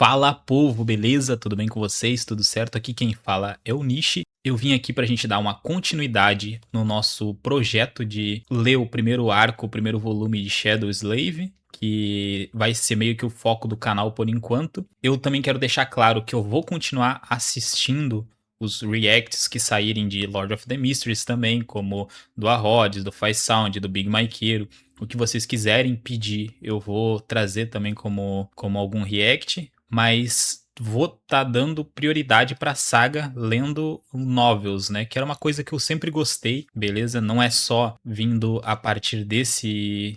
Fala povo, beleza? Tudo bem com vocês? Tudo certo? Aqui quem fala é o Nishi. Eu vim aqui pra gente dar uma continuidade no nosso projeto de ler o primeiro arco, o primeiro volume de Shadow Slave, que vai ser meio que o foco do canal por enquanto. Eu também quero deixar claro que eu vou continuar assistindo os reacts que saírem de Lord of the Mysteries também, como do Arrodes, do Faz Sound, do Big Mikeiro. O que vocês quiserem pedir, eu vou trazer também como algum react, mas vou estar dando prioridade para a saga lendo novels, né? Que era uma coisa que eu sempre gostei, beleza? Não é só vindo a partir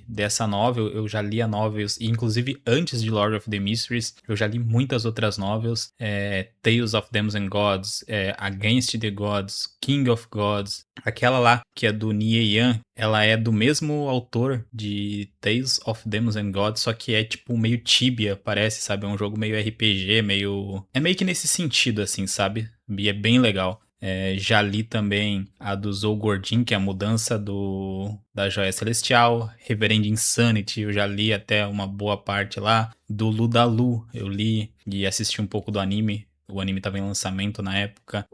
dessa novel, eu já lia novels, e inclusive antes de Lord of the Mysteries, eu já li muitas outras novels, Tales of Demons and Gods, Against the Gods, King of Gods, aquela lá que é do Nie Yan, ela é do mesmo autor de Tales of Demons and Gods, só que é tipo meio Tibia, parece, sabe? É um jogo meio RPG, meio... É meio que nesse sentido, assim, sabe? E é bem legal. Já li também a do Zou Gordin, que é a mudança da Joia Celestial. Reverend Insanity, eu já li até uma boa parte lá. Do Ludalu, eu li e assisti um pouco do anime. O anime estava em lançamento na época.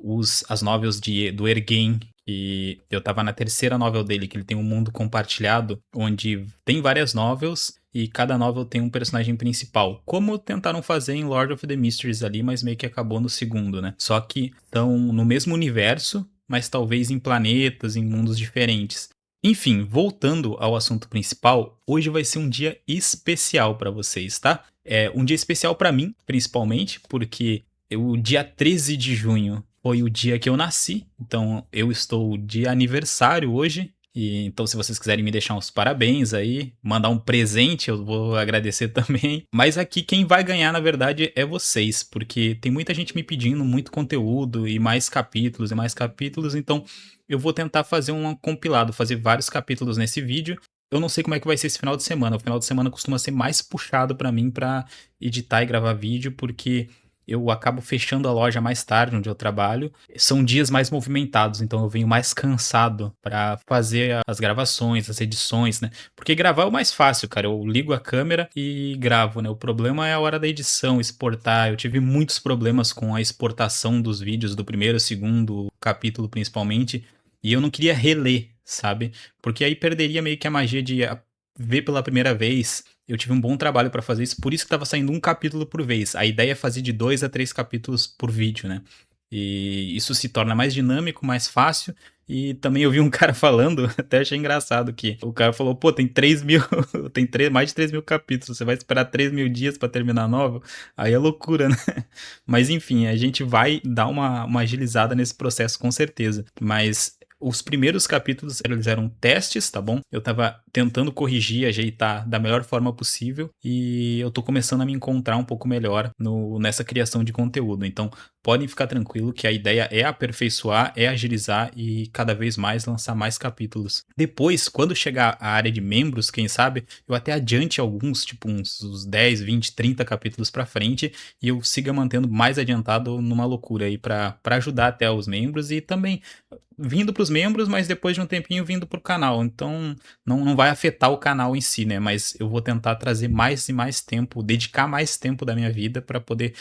As novels do Ergen, e eu tava na terceira novel dele, que ele tem um mundo compartilhado, onde tem várias novels e cada novel tem um personagem principal. Como tentaram fazer em Lord of the Mysteries ali, mas meio que acabou no segundo, né? Só que estão no mesmo universo, mas talvez em planetas, em mundos diferentes. Enfim, voltando ao assunto principal, hoje vai ser um dia especial para vocês, tá? É um dia especial para mim, principalmente, porque o dia 13 de junho foi o dia que eu nasci, então eu estou de aniversário hoje. E então, se vocês quiserem me deixar uns parabéns aí, mandar um presente, eu vou agradecer também. Mas aqui quem vai ganhar, na verdade, é vocês, porque tem muita gente me pedindo muito conteúdo e mais capítulos, então eu vou tentar fazer um compilado, fazer vários capítulos nesse vídeo. Eu não sei como é que vai ser esse final de semana. O final de semana costuma ser mais puxado pra mim pra editar e gravar vídeo, porque eu acabo fechando a loja mais tarde, onde eu trabalho. São dias mais movimentados, então eu venho mais cansado para fazer as gravações, as edições, né? Porque gravar é o mais fácil, cara. Eu ligo a câmera e gravo, né? O problema é a hora da edição, exportar. Eu tive muitos problemas com a exportação dos vídeos do primeiro, segundo capítulo, principalmente, e eu não queria reler, sabe? Porque aí perderia meio que a magia de ver pela primeira vez. Eu tive um bom trabalho para fazer isso, por isso que tava saindo um capítulo por vez. A ideia é fazer de 2 a 3 capítulos por vídeo, né? E isso se torna mais dinâmico, mais fácil. E também eu vi um cara falando, até achei engraçado, que o cara falou, pô, tem 3 mil, mais de 3 mil capítulos, você vai esperar 3 mil dias para terminar a novel? Aí é loucura, né? Mas enfim, a gente vai dar uma agilizada nesse processo com certeza. Mas os primeiros capítulos eles eram testes, tá bom? Eu tava tentando corrigir, ajeitar da melhor forma possível e eu tô começando a me encontrar um pouco melhor nessa criação de conteúdo. Então, podem ficar tranquilo que a ideia é aperfeiçoar, é agilizar e cada vez mais lançar mais capítulos. Depois, quando chegar a área de membros, quem sabe, eu até adiante alguns, tipo uns 10, 20, 30 capítulos pra frente e eu siga mantendo mais adiantado numa loucura aí pra ajudar até os membros e também vindo para os membros, mas depois de um tempinho vindo para o canal. Então não vai afetar o canal em si, né? Mas eu vou tentar trazer mais e mais tempo, dedicar mais tempo da minha vida para poder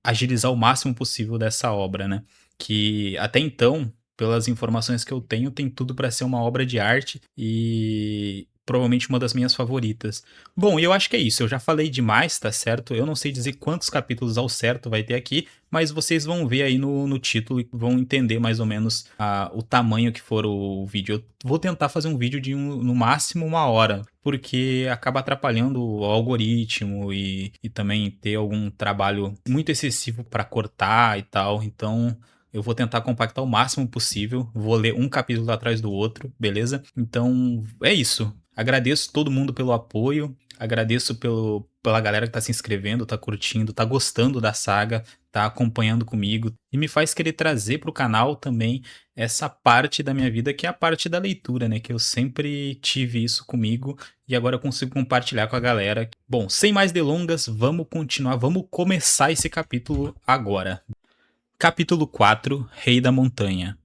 agilizar o máximo possível dessa obra, né? Que até então, pelas informações que eu tenho, tem tudo para ser uma obra de arte e provavelmente uma das minhas favoritas. Bom, e eu acho que é isso. Eu já falei demais, tá certo? Eu não sei dizer quantos capítulos ao certo vai ter aqui, mas vocês vão ver aí no título e vão entender mais ou menos o tamanho que for o vídeo. Eu vou tentar fazer um vídeo de no máximo 1 hora, porque acaba atrapalhando o algoritmo e também ter algum trabalho muito excessivo para cortar e tal. Então eu vou tentar compactar o máximo possível. Vou ler um capítulo atrás do outro, beleza? Então é isso. Agradeço todo mundo pelo apoio. Agradeço pela galera que tá se inscrevendo, tá curtindo, tá gostando da saga, tá acompanhando comigo e me faz querer trazer pro canal também essa parte da minha vida que é a parte da leitura, né? Que eu sempre tive isso comigo e agora eu consigo compartilhar com a galera. Bom, sem mais delongas, vamos continuar, vamos começar esse capítulo agora. Capítulo 4, Rei da Montanha.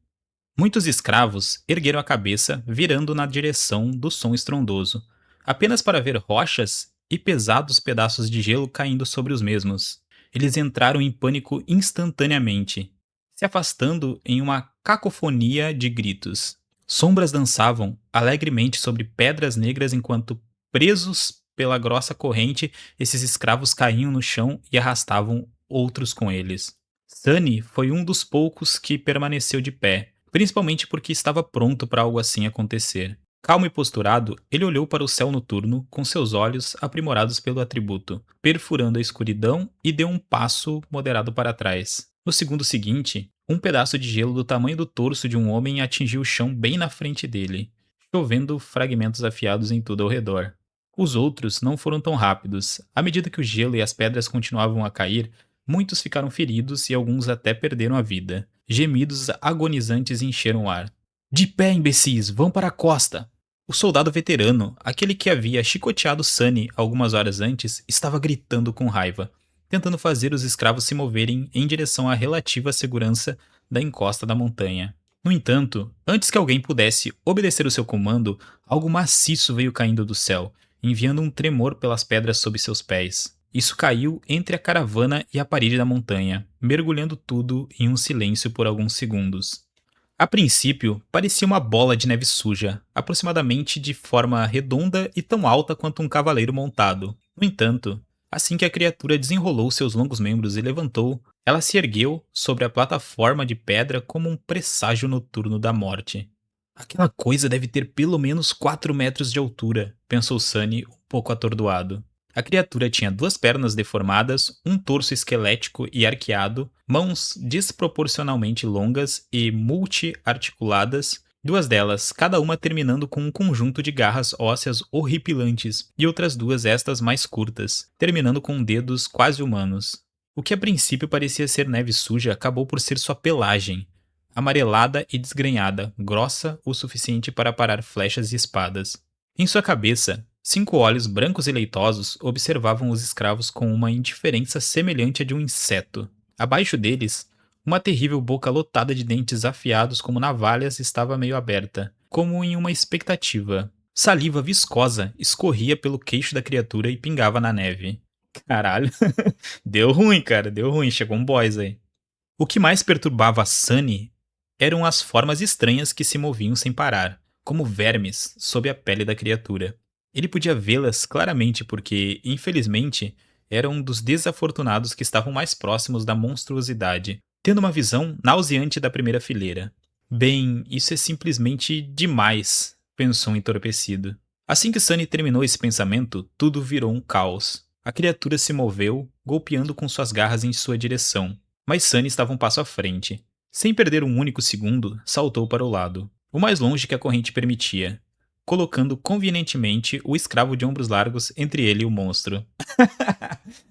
Muitos escravos ergueram a cabeça, virando na direção do som estrondoso, apenas para ver rochas e pesados pedaços de gelo caindo sobre os mesmos. eles entraram em pânico instantaneamente, se afastando em uma cacofonia de gritos. Sombras dançavam alegremente sobre pedras negras enquanto, presos pela grossa corrente, esses escravos caíam no chão e arrastavam outros com eles. Sunny foi um dos poucos que permaneceu de pé, principalmente porque estava pronto para algo assim acontecer. Calmo e posturado, ele olhou para o céu noturno com seus olhos aprimorados pelo atributo, perfurando a escuridão e deu um passo moderado para trás. No segundo seguinte, um pedaço de gelo do tamanho do torso de um homem atingiu o chão bem na frente dele, chovendo fragmentos afiados em tudo ao redor. Os outros não foram tão rápidos. À medida que o gelo e as pedras continuavam a cair, muitos ficaram feridos e alguns até perderam a vida. Gemidos agonizantes encheram o ar. De pé, imbecis, vão para a costa! O soldado veterano, aquele que havia chicoteado Sunny algumas horas antes, estava gritando com raiva, tentando fazer os escravos se moverem em direção à relativa segurança da encosta da montanha. No entanto, antes que alguém pudesse obedecer o seu comando, algo maciço veio caindo do céu, enviando um tremor pelas pedras sob seus pés. Isso caiu entre a caravana e a parede da montanha, mergulhando tudo em um silêncio por alguns segundos. A princípio, parecia uma bola de neve suja, aproximadamente de forma redonda e tão alta quanto um cavaleiro montado. No entanto, assim que a criatura desenrolou seus longos membros e levantou, ela se ergueu sobre a plataforma de pedra como um presságio noturno da morte. Aquela coisa deve ter pelo menos 4 metros de altura, pensou Sunny, um pouco atordoado. A criatura tinha 2 pernas deformadas, um torso esquelético e arqueado, mãos desproporcionalmente longas e multi-articuladas, 2 delas, cada uma terminando com um conjunto de garras ósseas horripilantes, e outras 2 estas mais curtas, terminando com dedos quase humanos. O que a princípio parecia ser neve suja acabou por ser sua pelagem, amarelada e desgrenhada, grossa o suficiente para parar flechas e espadas. Em sua cabeça, 5 olhos brancos e leitosos observavam os escravos com uma indiferença semelhante à de um inseto. Abaixo deles, uma terrível boca lotada de dentes afiados como navalhas estava meio aberta, como em uma expectativa. Saliva viscosa escorria pelo queixo da criatura e pingava na neve. Caralho, deu ruim, cara, deu ruim, chegou um boss aí. O que mais perturbava a Sunny eram as formas estranhas que se moviam sem parar, como vermes sob a pele da criatura. Ele podia vê-las claramente porque, infelizmente, era um dos desafortunados que estavam mais próximos da monstruosidade, tendo uma visão nauseante da primeira fileira. Bem, isso é simplesmente demais, pensou entorpecido. Assim que Sunny terminou esse pensamento, tudo virou um caos. A criatura se moveu, golpeando com suas garras em sua direção, mas Sunny estava um passo à frente. Sem perder um único segundo, saltou para o lado, o mais longe que a corrente permitia, colocando convenientemente o escravo de ombros largos entre ele e o monstro.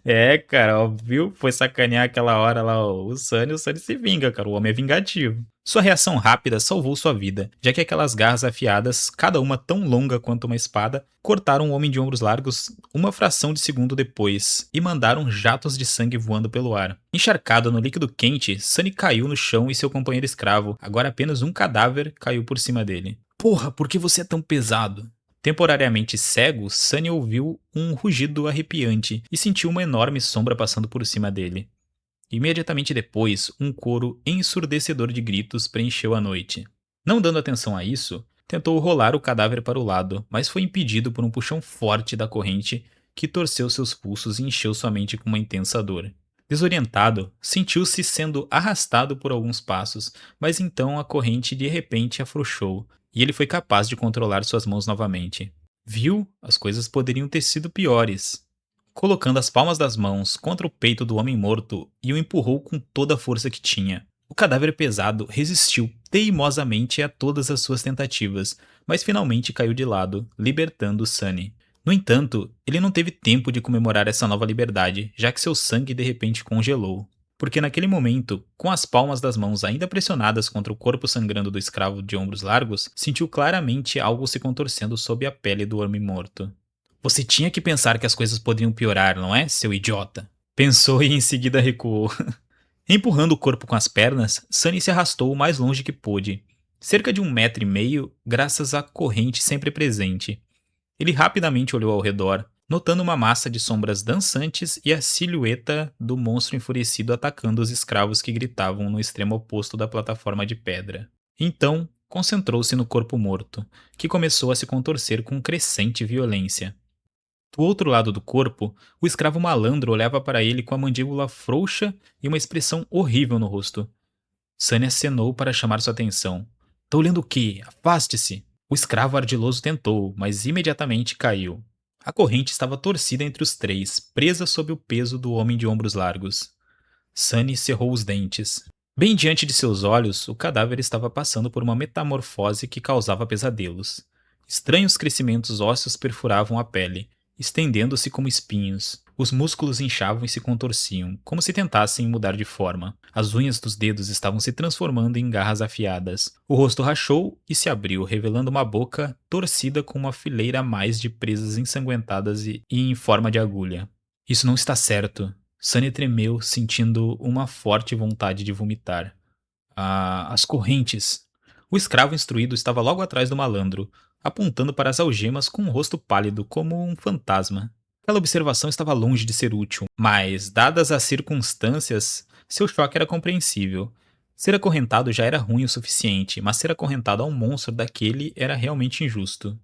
É, cara, ó, viu? Foi sacanear aquela hora lá o Sunny se vinga, cara, o homem é vingativo. Sua reação rápida salvou sua vida, já que aquelas garras afiadas, cada uma tão longa quanto uma espada, cortaram o homem de ombros largos uma fração de segundo depois e mandaram jatos de sangue voando pelo ar. Encharcado no líquido quente, Sunny caiu no chão e seu companheiro escravo, agora apenas um cadáver, caiu por cima dele. Porra, por que você é tão pesado? Temporariamente cego, Sunny ouviu um rugido arrepiante e sentiu uma enorme sombra passando por cima dele. Imediatamente depois, um coro ensurdecedor de gritos preencheu a noite. Não dando atenção a isso, tentou rolar o cadáver para o lado, mas foi impedido por um puxão forte da corrente que torceu seus pulsos e encheu sua mente com uma intensa dor. Desorientado, sentiu-se sendo arrastado por alguns passos, mas então a corrente de repente afrouxou e ele foi capaz de controlar suas mãos novamente. Viu? As coisas poderiam ter sido piores. Colocando as palmas das mãos contra o peito do homem morto e o empurrou com toda a força que tinha. O cadáver pesado resistiu teimosamente a todas as suas tentativas, mas finalmente caiu de lado, libertando Sunny. No entanto, ele não teve tempo de comemorar essa nova liberdade, já que seu sangue de repente congelou. Porque naquele momento, com as palmas das mãos ainda pressionadas contra o corpo sangrando do escravo de ombros largos, sentiu claramente algo se contorcendo sob a pele do homem morto. Você tinha que pensar que as coisas poderiam piorar, não é, seu idiota? Pensou e em seguida recuou. Empurrando o corpo com as pernas, Sunny se arrastou o mais longe que pôde, cerca de 1,5 metros, graças à corrente sempre presente. Ele rapidamente olhou ao redor, notando uma massa de sombras dançantes e a silhueta do monstro enfurecido atacando os escravos que gritavam no extremo oposto da plataforma de pedra. Então, concentrou-se no corpo morto, que começou a se contorcer com crescente violência. Do outro lado do corpo, o escravo malandro olhava para ele com a mandíbula frouxa e uma expressão horrível no rosto. Sunny acenou para chamar sua atenção. Tá olhando o quê? Afaste-se! O escravo ardiloso tentou, mas imediatamente caiu. A corrente estava torcida entre os três, presa sob o peso do homem de ombros largos. Sunny cerrou os dentes. Bem diante de seus olhos, o cadáver estava passando por uma metamorfose que causava pesadelos. Estranhos crescimentos ósseos perfuravam a pele, estendendo-se como espinhos. Os músculos inchavam e se contorciam, como se tentassem mudar de forma. As unhas dos dedos estavam se transformando em garras afiadas. O rosto rachou e se abriu, revelando uma boca torcida com uma fileira a mais de presas ensanguentadas e em forma de agulha. Isso não está certo. Sunny tremeu, sentindo uma forte vontade de vomitar. Ah, as correntes. O escravo instruído estava logo atrás do malandro, apontando para as algemas com um rosto pálido como um fantasma. Aquela observação estava longe de ser útil, mas, dadas as circunstâncias, seu choque era compreensível. Ser acorrentado já era ruim o suficiente, mas ser acorrentado a um monstro daquele era realmente injusto.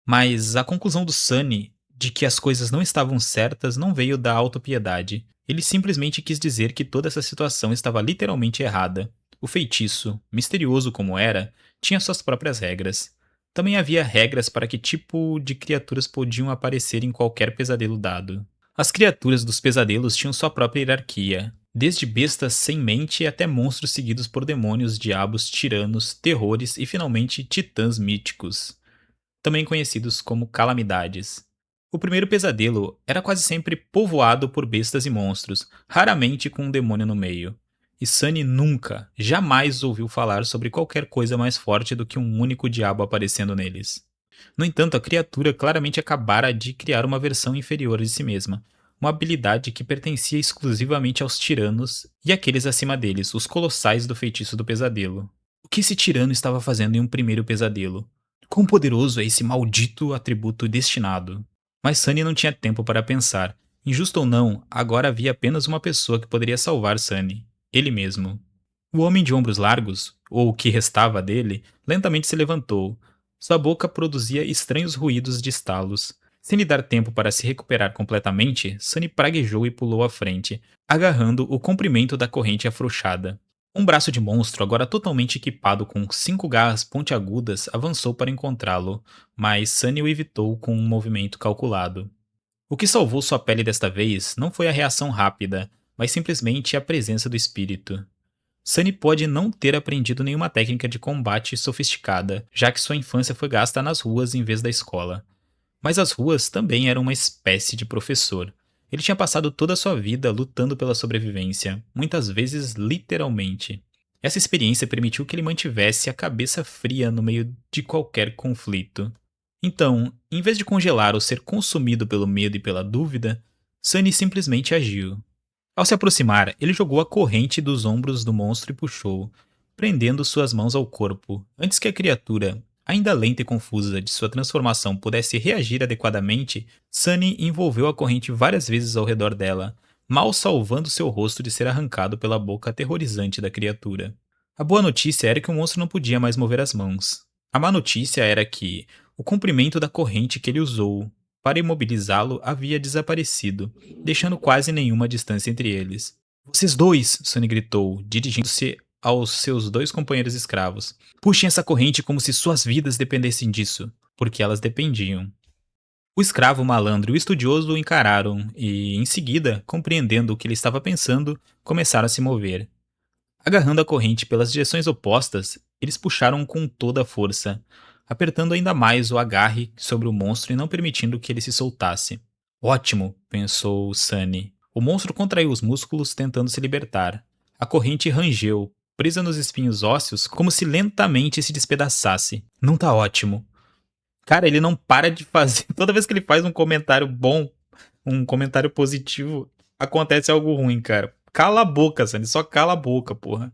Mas a conclusão do Sunny de que as coisas não estavam certas não veio da autopiedade. Ele simplesmente quis dizer que toda essa situação estava literalmente errada. O feitiço, misterioso como era, tinha suas próprias regras. Também havia regras para que tipo de criaturas podiam aparecer em qualquer pesadelo dado. As criaturas dos pesadelos tinham sua própria hierarquia, desde bestas sem mente até monstros seguidos por demônios, diabos, tiranos, terrores e finalmente titãs míticos, também conhecidos como calamidades. O primeiro pesadelo era quase sempre povoado por bestas e monstros, raramente com um demônio no meio. E Sunny nunca, jamais ouviu falar sobre qualquer coisa mais forte do que um único diabo aparecendo neles. No entanto, a criatura claramente acabara de criar uma versão inferior de si mesma, uma habilidade que pertencia exclusivamente aos tiranos e aqueles acima deles, os colossais do feitiço do pesadelo. O que esse tirano estava fazendo em um primeiro pesadelo? Quão poderoso é esse maldito atributo destinado? Mas Sunny não tinha tempo para pensar. Injusto ou não, agora havia apenas uma pessoa que poderia salvar Sunny. Ele mesmo. O homem de ombros largos, ou o que restava dele, lentamente se levantou. Sua boca produzia estranhos ruídos de estalos. Sem lhe dar tempo para se recuperar completamente, Sunny praguejou e pulou à frente, agarrando o comprimento da corrente afrouxada. Um braço de monstro, agora totalmente equipado com 5 garras pontiagudas, avançou para encontrá-lo, mas Sunny o evitou com um movimento calculado. O que salvou sua pele desta vez não foi a reação rápida, mas simplesmente a presença do espírito. Sunny pode não ter aprendido nenhuma técnica de combate sofisticada, já que sua infância foi gasta nas ruas em vez da escola. Mas as ruas também eram uma espécie de professor. Ele tinha passado toda a sua vida lutando pela sobrevivência, muitas vezes literalmente. Essa experiência permitiu que ele mantivesse a cabeça fria no meio de qualquer conflito. Então, em vez de congelar ou ser consumido pelo medo e pela dúvida, Sunny simplesmente agiu. Ao se aproximar, ele jogou a corrente dos ombros do monstro e puxou, prendendo suas mãos ao corpo, antes que a criatura, ainda lenta e confusa de sua transformação, pudesse reagir adequadamente. Sunny envolveu a corrente várias vezes ao redor dela, mal salvando seu rosto de ser arrancado pela boca aterrorizante da criatura. A boa notícia era que o monstro não podia mais mover as mãos. A má notícia era que o comprimento da corrente que ele usou para imobilizá-lo havia desaparecido, deixando quase nenhuma distância entre eles. Vocês dois! Sunny gritou, dirigindo-se aos seus 2 companheiros escravos. Puxem essa corrente como se suas vidas dependessem disso, porque elas dependiam. O escravo, o malandro e o estudioso o encararam e, em seguida, compreendendo o que ele estava pensando, começaram a se mover. Agarrando a corrente pelas direções opostas, eles puxaram com toda a força, apertando ainda mais o agarre sobre o monstro e não permitindo que ele se soltasse. Ótimo, pensou Sunny. O monstro contraiu os músculos, tentando se libertar. A corrente rangeu, presa nos espinhos ósseos, como se lentamente se despedaçasse. Não tá ótimo. Cara, ele não para de fazer. Toda vez que ele faz um comentário bom, um comentário positivo, acontece algo ruim, cara. Cala a boca, Sunny. Só cala a boca, porra.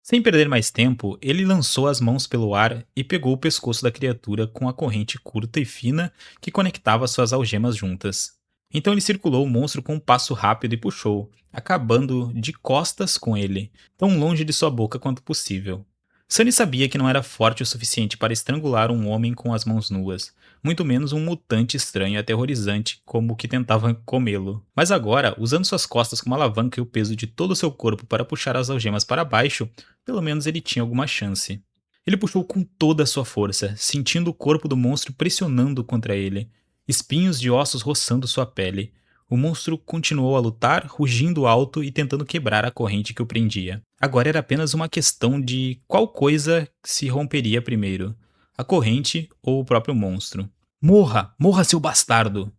Sem perder mais tempo, ele lançou as mãos pelo ar e pegou o pescoço da criatura com a corrente curta e fina que conectava suas algemas juntas. Então ele circulou o monstro com um passo rápido e puxou, acabando de costas com ele, tão longe de sua boca quanto possível. Sunny sabia que não era forte o suficiente para estrangular um homem com as mãos nuas, muito menos um mutante estranho e aterrorizante como o que tentava comê-lo. Mas agora, usando suas costas como alavanca e o peso de todo o seu corpo para puxar as algemas para baixo, pelo menos ele tinha alguma chance. Ele puxou com toda a sua força, sentindo o corpo do monstro pressionando contra ele, espinhos de ossos roçando sua pele. O monstro continuou a lutar, rugindo alto e tentando quebrar a corrente que o prendia. Agora era apenas uma questão de qual coisa se romperia primeiro: a corrente ou o próprio monstro. Morra! Morra, seu bastardo!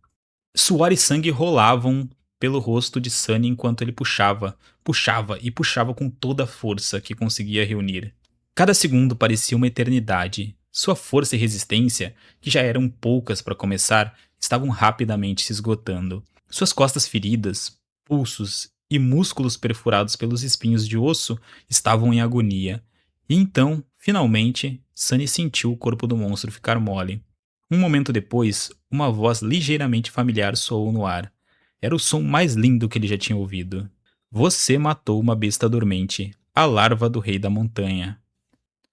Suor e sangue rolavam pelo rosto de Sunny enquanto ele puxava, puxava e puxava com toda a força que conseguia reunir. Cada segundo parecia uma eternidade. Sua força e resistência, que já eram poucas para começar, estavam rapidamente se esgotando. Suas costas feridas, pulsos e músculos perfurados pelos espinhos de osso estavam em agonia. E então, finalmente, Sunny sentiu o corpo do monstro ficar mole. Um momento depois, uma voz ligeiramente familiar soou no ar. Era o som mais lindo que ele já tinha ouvido. Você matou uma besta dormente, a larva do rei da montanha.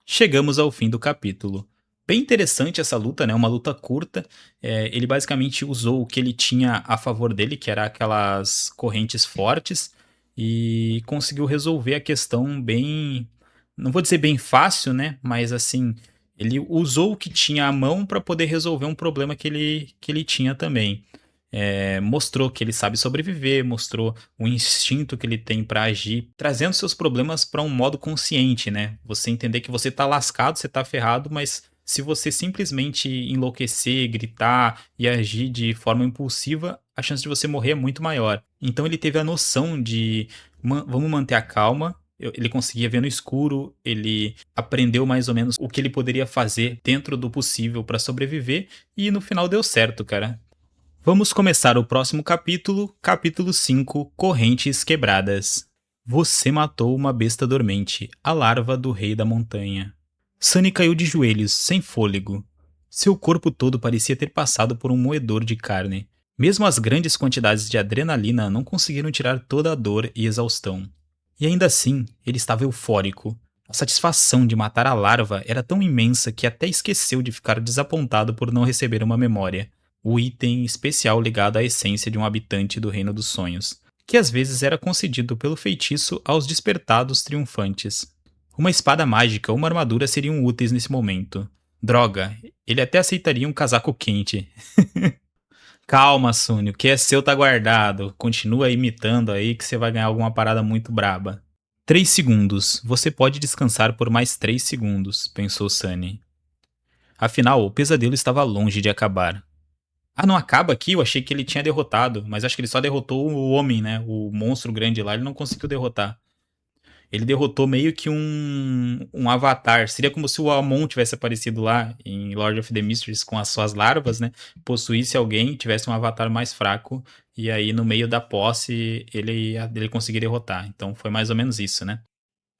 Chegamos ao fim do capítulo. Bem interessante essa luta, né? Uma luta curta. Ele basicamente usou o que ele tinha a favor dele, que era aquelas correntes fortes, e conseguiu resolver a questão bem. Não vou dizer bem fácil, né? Mas assim, ele usou o que tinha à mão para poder resolver um problema que ele tinha também. Mostrou que ele sabe sobreviver, mostrou o instinto que ele tem para agir, trazendo seus problemas para um modo consciente, né? Você entender que você tá lascado, você tá ferrado, mas se você simplesmente enlouquecer, gritar e agir de forma impulsiva, a chance de você morrer é muito maior. Então ele teve a noção de vamos manter a calma. Ele conseguia ver no escuro, ele aprendeu mais ou menos o que ele poderia fazer dentro do possível para sobreviver e no final deu certo, cara. Vamos começar o próximo capítulo, capítulo 5, Correntes Quebradas. Você matou uma besta dormente, a larva do rei da montanha. Sunny caiu de joelhos, sem fôlego. Seu corpo todo parecia ter passado por um moedor de carne. Mesmo as grandes quantidades de adrenalina não conseguiram tirar toda a dor e exaustão. E ainda assim, ele estava eufórico. A satisfação de matar a larva era tão imensa que até esqueceu de ficar desapontado por não receber uma memória, o item especial ligado à essência de um habitante do Reino dos Sonhos, que às vezes era concedido pelo feitiço aos despertados triunfantes. Uma espada mágica ou uma armadura seriam úteis nesse momento. Droga, ele até aceitaria um casaco quente. Calma, Sônia, o que é seu tá guardado. Continua imitando aí que você vai ganhar alguma parada muito braba. 3 segundos. Você pode descansar por mais 3 segundos, pensou Sunny. Afinal, o pesadelo estava longe de acabar. Ah, não acaba aqui? Eu achei que ele tinha derrotado, mas acho que ele só derrotou o homem, né? O monstro grande lá, ele não conseguiu derrotar. Ele derrotou meio que um avatar. Seria como se o Amon tivesse aparecido lá em Lord of the Mysteries com as suas larvas, né? Possuísse alguém, tivesse um avatar mais fraco, e aí no meio da posse ele conseguir derrotar. Então foi mais ou menos isso, né?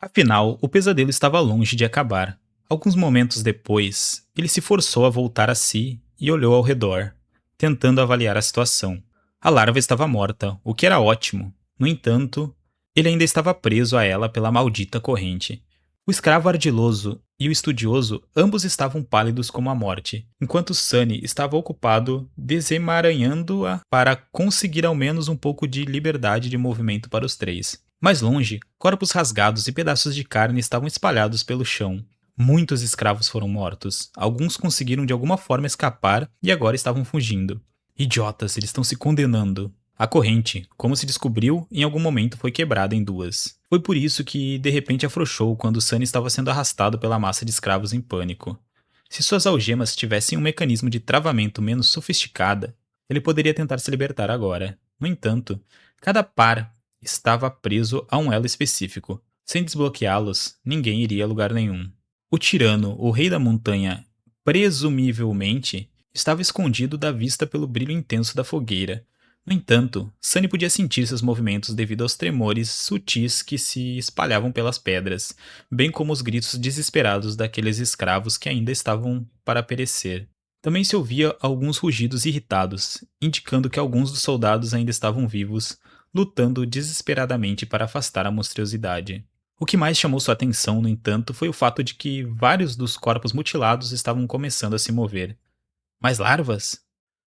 Afinal, o pesadelo estava longe de acabar. Alguns momentos depois, ele se forçou a voltar a si e olhou ao redor, tentando avaliar a situação. A larva estava morta, o que era ótimo. No entanto, ele ainda estava preso a ela pela maldita corrente. O escravo ardiloso e o estudioso ambos estavam pálidos como a morte, enquanto Sunny estava ocupado desemaranhando-a para conseguir ao menos um pouco de liberdade de movimento para os três. Mais longe, corpos rasgados e pedaços de carne estavam espalhados pelo chão. Muitos escravos foram mortos. Alguns conseguiram de alguma forma escapar e agora estavam fugindo. Idiotas, eles estão se condenando. A corrente, como se descobriu, em algum momento foi quebrada em duas. Foi por isso que, de repente, afrouxou quando Sunny estava sendo arrastado pela massa de escravos em pânico. Se suas algemas tivessem um mecanismo de travamento menos sofisticada, ele poderia tentar se libertar agora. No entanto, cada par estava preso a um elo específico. Sem desbloqueá-los, ninguém iria a lugar nenhum. O tirano, o rei da montanha, presumivelmente, estava escondido da vista pelo brilho intenso da fogueira, No entanto, Sunny podia sentir seus movimentos devido aos tremores sutis que se espalhavam pelas pedras, bem como os gritos desesperados daqueles escravos que ainda estavam para perecer. Também se ouvia alguns rugidos irritados, indicando que alguns dos soldados ainda estavam vivos, lutando desesperadamente para afastar a monstruosidade. O que mais chamou sua atenção, no entanto, foi o fato de que vários dos corpos mutilados estavam começando a se mover. Mais larvas?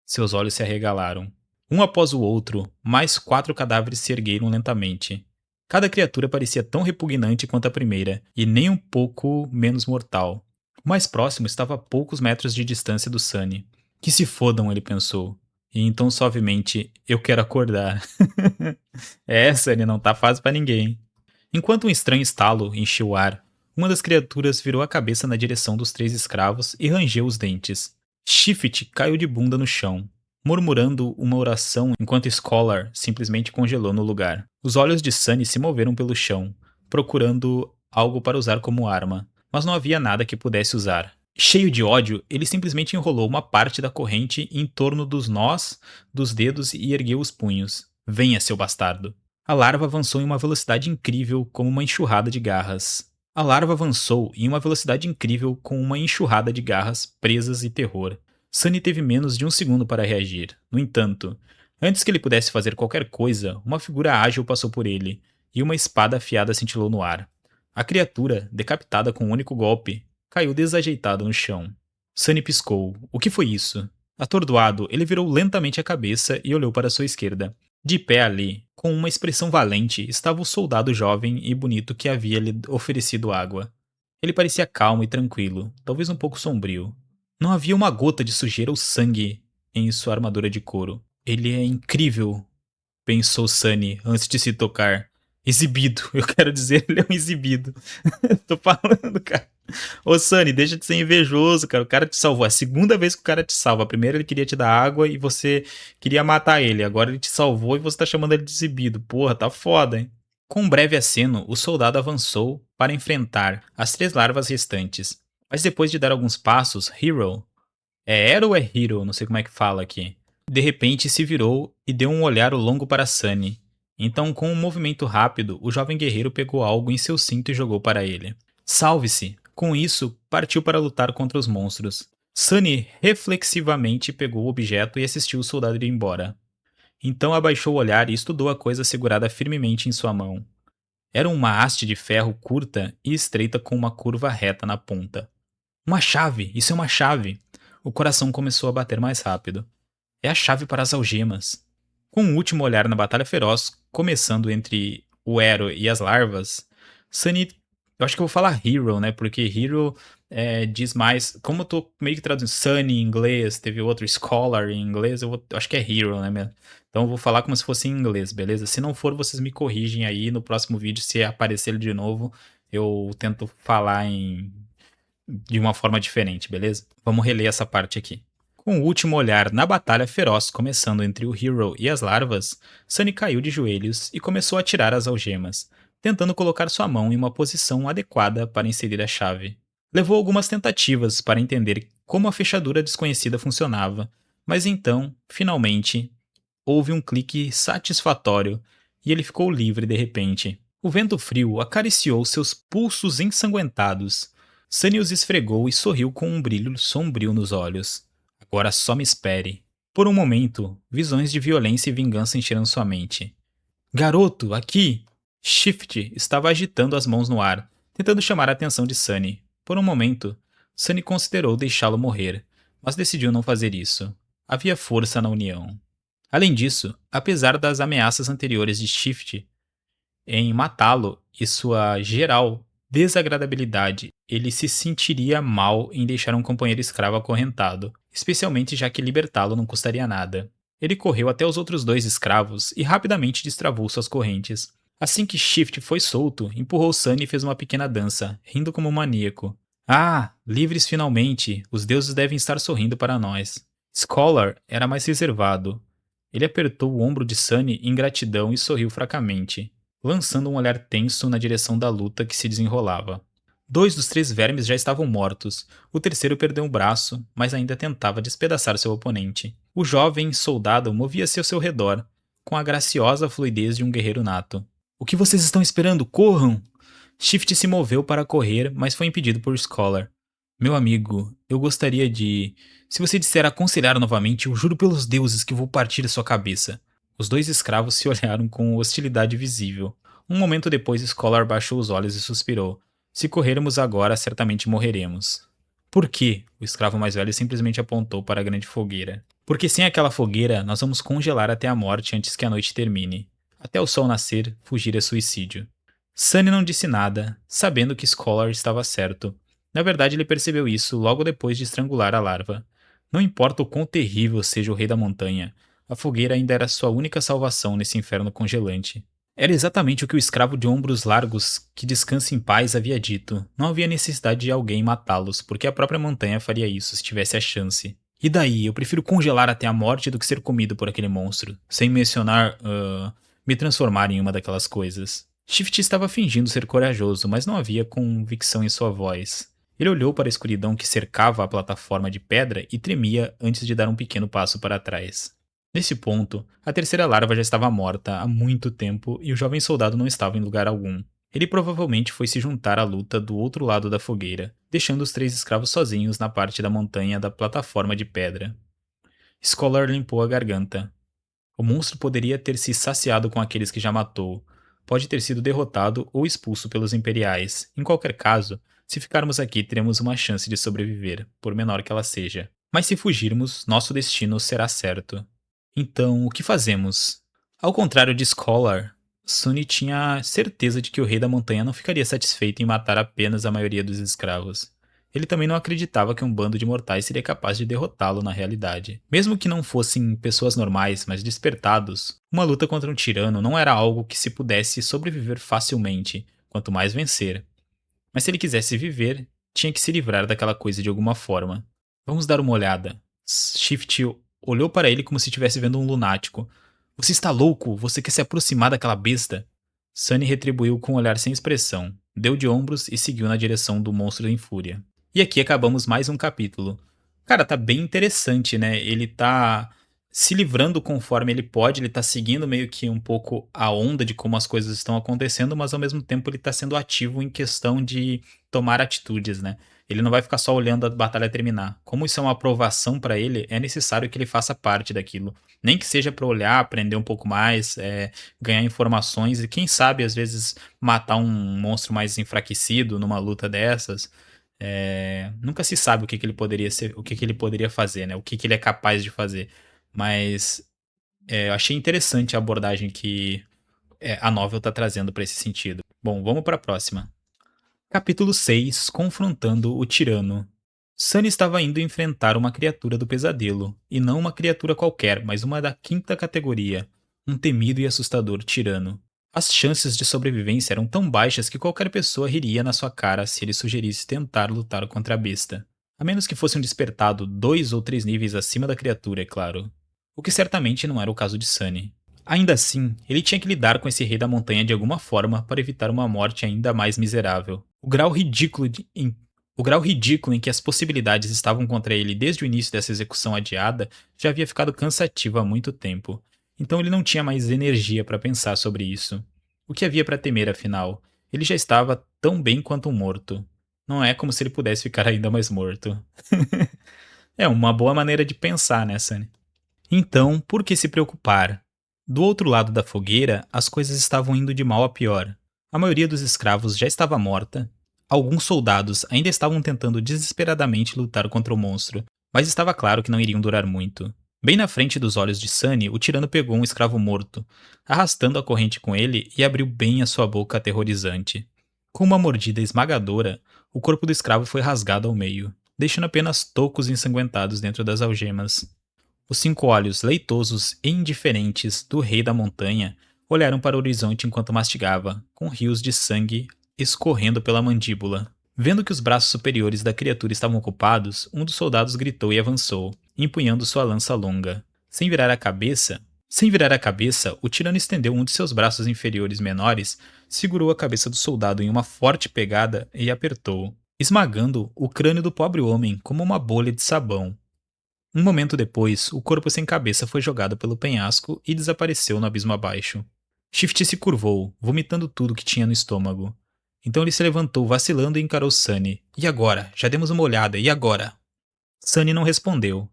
Seus olhos se arregalaram. Um após o outro, mais 4 cadáveres se ergueram lentamente. Cada criatura parecia tão repugnante quanto a primeira, e nem um pouco menos mortal. O mais próximo estava a poucos metros de distância do Sunny. Que se fodam, ele pensou. E então suavemente, eu quero acordar. Sunny, não tá fácil pra ninguém. Enquanto um estranho estalo encheu o ar, uma das criaturas virou a cabeça na direção dos 3 escravos e rangeu os dentes. Shift caiu de bunda no chão, murmurando uma oração enquanto Scholar simplesmente congelou no lugar. Os olhos de Sunny se moveram pelo chão, procurando algo para usar como arma, mas não havia nada que pudesse usar. Cheio de ódio, ele simplesmente enrolou uma parte da corrente em torno dos nós dos dedos e ergueu os punhos. Venha, seu bastardo. A larva avançou em uma velocidade incrível como uma enxurrada de garras. A larva avançou em uma velocidade incrível com uma enxurrada de garras, presas e terror. Sunny teve menos de um segundo para reagir. No entanto, antes que ele pudesse fazer qualquer coisa, uma figura ágil passou por ele, e uma espada afiada cintilou no ar. A criatura, decapitada com um único golpe, caiu desajeitada no chão. Sunny piscou. O que foi isso? Atordoado, ele virou lentamente a cabeça e olhou para sua esquerda. De pé ali, com uma expressão valente, estava o soldado jovem e bonito que havia lhe oferecido água. Ele parecia calmo e tranquilo, talvez um pouco sombrio. Não havia uma gota de sujeira ou sangue em sua armadura de couro. Ele é incrível, pensou Sunny antes de se tocar. Exibido, eu quero dizer, ele é um exibido. Tô falando, cara. Ô Sunny, deixa de ser invejoso, cara. O cara te salvou. É a segunda vez que o cara te salva. A primeira ele queria te dar água e você queria matar ele. Agora ele te salvou e você tá chamando ele de exibido. Porra, tá foda, hein? Com um breve aceno, o soldado avançou para enfrentar as 3 larvas restantes. Mas depois de dar alguns passos, Hero, é Hero ou é Hero? Não sei como é que fala aqui. De repente se virou e deu um olhar longo para Sunny. Então, com um movimento rápido, o jovem guerreiro pegou algo em seu cinto e jogou para ele. Salve-se! Com isso, partiu para lutar contra os monstros. Sunny reflexivamente pegou o objeto e assistiu o soldado ir embora. Então abaixou o olhar e estudou a coisa segurada firmemente em sua mão. Era uma haste de ferro curta e estreita com uma curva reta na ponta. Uma chave! Isso é uma chave! O coração começou a bater mais rápido. É a chave para as algemas. Com um último olhar na batalha feroz, começando entre o Hero e as larvas, Sunny. Eu acho que eu vou falar Hero, né? Porque Hero diz mais. Como eu tô meio que traduzindo Sunny em inglês, teve outro Scholar em inglês, eu acho que é Hero, né? Mesmo? Então eu vou falar como se fosse em inglês, beleza? Se não for, vocês me corrigem aí no próximo vídeo. Se aparecer ele de novo, eu tento falar de uma forma diferente, beleza? Vamos reler essa parte aqui. Com o último olhar na batalha feroz começando entre o Hero e as larvas, Sunny caiu de joelhos e começou a tirar as algemas, tentando colocar sua mão em uma posição adequada para inserir a chave. Levou algumas tentativas para entender como a fechadura desconhecida funcionava, mas então, finalmente, houve um clique satisfatório e ele ficou livre de repente. O vento frio acariciou seus pulsos ensanguentados. Sunny os esfregou e sorriu com um brilho sombrio nos olhos. Agora só me espere. Por um momento, visões de violência e vingança encheram sua mente. Garoto, aqui! Shift estava agitando as mãos no ar, tentando chamar a atenção de Sunny. Por um momento, Sunny considerou deixá-lo morrer, mas decidiu não fazer isso. Havia força na união. Além disso, apesar das ameaças anteriores de Shift em matá-lo e sua geral desagradabilidade, ele se sentiria mal em deixar um companheiro escravo acorrentado, especialmente já que libertá-lo não custaria nada. Ele correu até os outros 2 escravos e rapidamente destravou suas correntes. Assim que Shift foi solto, empurrou Sunny e fez uma pequena dança, rindo como um maníaco. Ah, livres finalmente! Os deuses devem estar sorrindo para nós. Scholar era mais reservado. Ele apertou o ombro de Sunny em gratidão e sorriu fracamente, lançando um olhar tenso na direção da luta que se desenrolava. 2 dos 3 vermes já estavam mortos. O terceiro perdeu um braço, mas ainda tentava despedaçar seu oponente. O jovem soldado movia-se ao seu redor, com a graciosa fluidez de um guerreiro nato. O que vocês estão esperando? Corram! Shift se moveu para correr, mas foi impedido por Scholar. Meu amigo, eu gostaria de. Se você disser aconselhar novamente, eu juro pelos deuses que vou partir a sua cabeça. Os dois escravos se olharam com hostilidade visível. Um momento depois, Scholar baixou os olhos e suspirou. Se corrermos agora, certamente morreremos. Por quê? O escravo mais velho simplesmente apontou para a grande fogueira. Porque sem aquela fogueira, nós vamos congelar até a morte antes que a noite termine. Até o sol nascer, fugir é suicídio. Sunny não disse nada, sabendo que Scholar estava certo. Na verdade, ele percebeu isso logo depois de estrangular a larva. Não importa o quão terrível seja o rei da montanha, a fogueira ainda era sua única salvação nesse inferno congelante. Era exatamente o que o escravo de ombros largos que descansa em paz havia dito. Não havia necessidade de alguém matá-los, porque a própria montanha faria isso se tivesse a chance. E daí, eu prefiro congelar até a morte do que ser comido por aquele monstro, sem mencionar, me transformar em uma daquelas coisas. Shift estava fingindo ser corajoso, mas não havia convicção em sua voz. Ele olhou para a escuridão que cercava a plataforma de pedra e tremia antes de dar um pequeno passo para trás. Nesse ponto, a terceira larva já estava morta há muito tempo e o jovem soldado não estava em lugar algum. Ele provavelmente foi se juntar à luta do outro lado da fogueira, deixando os três escravos sozinhos na parte da montanha da plataforma de pedra. Scholar limpou a garganta. O monstro poderia ter se saciado com aqueles que já matou. Pode ter sido derrotado ou expulso pelos imperiais. Em qualquer caso, se ficarmos aqui, teremos uma chance de sobreviver, por menor que ela seja. Mas se fugirmos, nosso destino será certo. Então, o que fazemos? Ao contrário de Scholar, Sunny tinha certeza de que o rei da montanha não ficaria satisfeito em matar apenas a maioria dos escravos. Ele também não acreditava que um bando de mortais seria capaz de derrotá-lo na realidade. Mesmo que não fossem pessoas normais, mas despertados, uma luta contra um tirano não era algo que se pudesse sobreviver facilmente, quanto mais vencer. Mas se ele quisesse viver, tinha que se livrar daquela coisa de alguma forma. Vamos dar uma olhada. Shift olhou para ele como se estivesse vendo um lunático. Você está louco? Você quer se aproximar daquela besta? Sunny retribuiu com um olhar sem expressão, deu de ombros e seguiu na direção do monstro em fúria. E aqui acabamos mais um capítulo. Cara, tá bem interessante, né? Ele tá se livrando conforme ele pode, ele tá seguindo meio que um pouco a onda de como as coisas estão acontecendo, mas ao mesmo tempo ele tá sendo ativo em questão de tomar atitudes, né? Ele não vai ficar só olhando a batalha terminar. Como isso é uma aprovação pra ele, é necessário que ele faça parte daquilo. Nem que seja pra olhar, aprender um pouco mais, ganhar informações e quem sabe às vezes matar um monstro mais enfraquecido numa luta dessas. Nunca se sabe o que, que ele poderia ser, o que, que ele poderia fazer, né? O que, que ele é capaz de fazer. Mas eu achei interessante a abordagem que a novel tá trazendo para esse sentido. Bom, vamos para a próxima. Capítulo 6. Confrontando o tirano. Sunny estava indo enfrentar uma criatura do pesadelo, e não uma criatura qualquer, mas uma da quinta categoria, um temido e assustador tirano. As chances de sobrevivência eram tão baixas que qualquer pessoa riria na sua cara se ele sugerisse tentar lutar contra a besta. A menos que fosse um despertado 2 ou 3 níveis acima da criatura, é claro. O que certamente não era o caso de Sunny. Ainda assim, ele tinha que lidar com esse rei da montanha de alguma forma para evitar uma morte ainda mais miserável. O grau ridículo em que as possibilidades estavam contra ele desde o início dessa execução adiada já havia ficado cansativo há muito tempo. Então ele não tinha mais energia para pensar sobre isso. O que havia para temer, afinal? Ele já estava tão bem quanto um morto. Não é como se ele pudesse ficar ainda mais morto. É uma boa maneira de pensar, né, Sunny? Então, por que se preocupar? Do outro lado da fogueira, as coisas estavam indo de mal a pior. A maioria dos escravos já estava morta. Alguns soldados ainda estavam tentando desesperadamente lutar contra o monstro, mas estava claro que não iriam durar muito. Bem na frente dos olhos de Sunny, o tirano pegou um escravo morto, arrastando a corrente com ele e abriu bem a sua boca aterrorizante. Com uma mordida esmagadora, o corpo do escravo foi rasgado ao meio, deixando apenas tocos ensanguentados dentro das algemas. Os 5 olhos leitosos e indiferentes do rei da montanha olharam para o horizonte enquanto mastigava, com rios de sangue escorrendo pela mandíbula. Vendo que os braços superiores da criatura estavam ocupados, um dos soldados gritou e avançou, empunhando sua lança longa. Sem virar a cabeça, o tirano estendeu um de seus braços inferiores menores, segurou a cabeça do soldado em uma forte pegada e apertou, esmagando o crânio do pobre homem como uma bolha de sabão. Um momento depois, o corpo sem cabeça foi jogado pelo penhasco e desapareceu no abismo abaixo. Shift se curvou, vomitando tudo que tinha no estômago. Então ele se levantou vacilando e encarou Sunny. E agora? Já demos uma olhada, e agora? Sunny não respondeu.